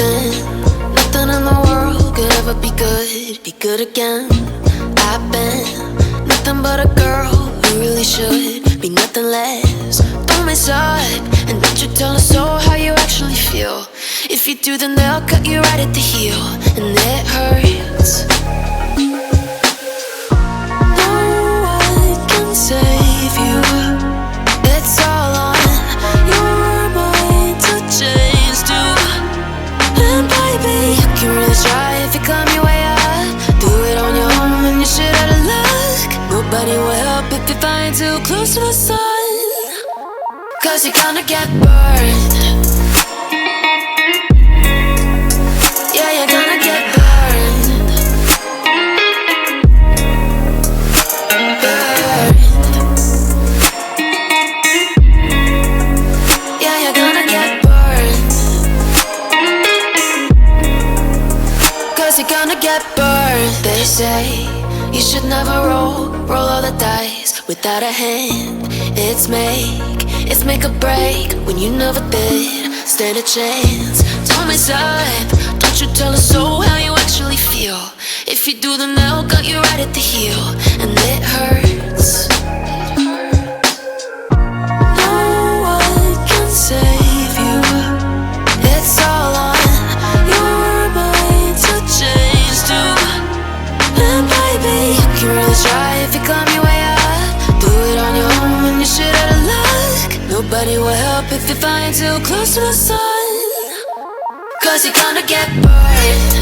Nothing in the world could ever be good again. I've been nothing but a girl who really should be nothing less. Don't mess up, and don't you tell us so how you actually feel. If you do, then they'll cut you right at the heel, and it hurts. No one can save you. It's all on your mind to change too. And baby, you can really try if you climb your way up. Do it on your own and you shit out of luck. Nobody will help if you're flying too close to the sun, 'cause you're gonna get burned. Yeah, you're gonna get burned. Burned. Yeah, you're gonna get burned. 'Cause you're gonna get burned. They say you should never roll all the dice without a hand. It's make or break when you never did stand a chance. Don't mess up, don't you tell us so how you actually feel. If you do, then they'll cut you right at the heel, and it hurts. No one can save you. It's all on your mind to change too. And baby, you can really try if you climb your way up. Do it on your own when you shit out of luck. Nobody will help if you're flying too close to the sun, 'cause you're gonna get burned.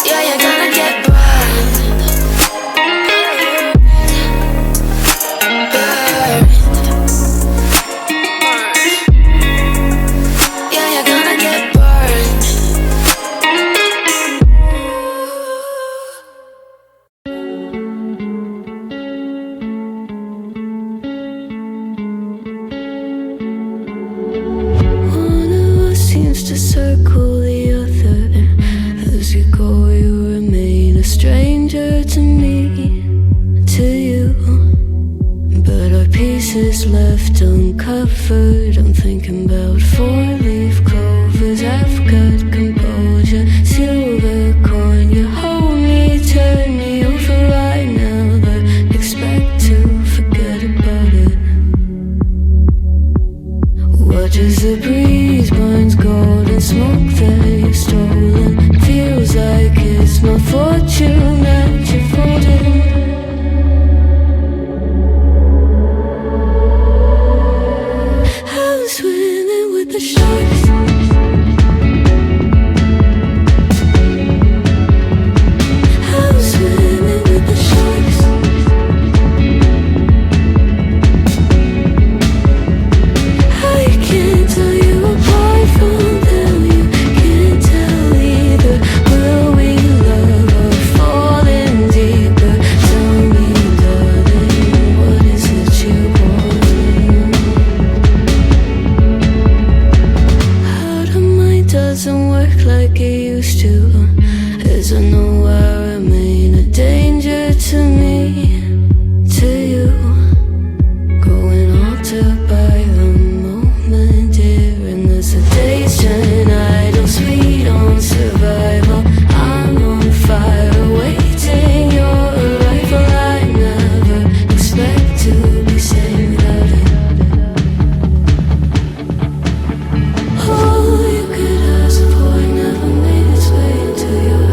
Yeah, you're gonna get burned. Burned. Yeah, you're gonna get burned. To circle the other, as you go you remain a stranger to me, to you. But our pieces left uncovered. I'm thinking about four-leaf clovers. I've got composure, silver coin. You hold me, turn me over. I never expect to forget about it. Watch as the breeze burns gold and smoke that you've stolen. Feels like it's my fortune that you're folding. I'm swimming with the sharks. I'm swimming with the sharks. I can't tell you apart from them. You can't tell either. Will we love or fall in deeper? Tell me, darling, what is it you want? Out of mind doesn't work like it used to. As I know I remain a danger to me, to you. Going altered by the moment, dear. And as the days turn idle, sweet on survival. I'm on fire, waiting your arrival. I never expect to be sane without it. All you could ask for never made its way into your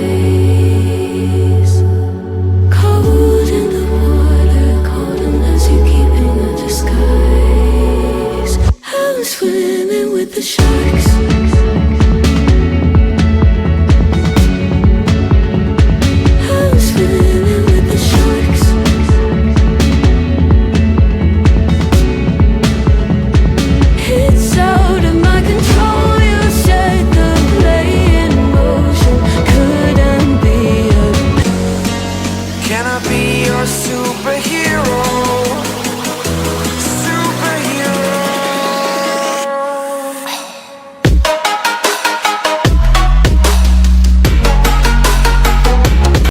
eyes. Cold in the water, cold unless you're keeping a disguise. I'm swimming with the sharks. I'm swimming with the sharks. It's out of my control. You set the play in motion. Couldn't be a Can I be your superhero?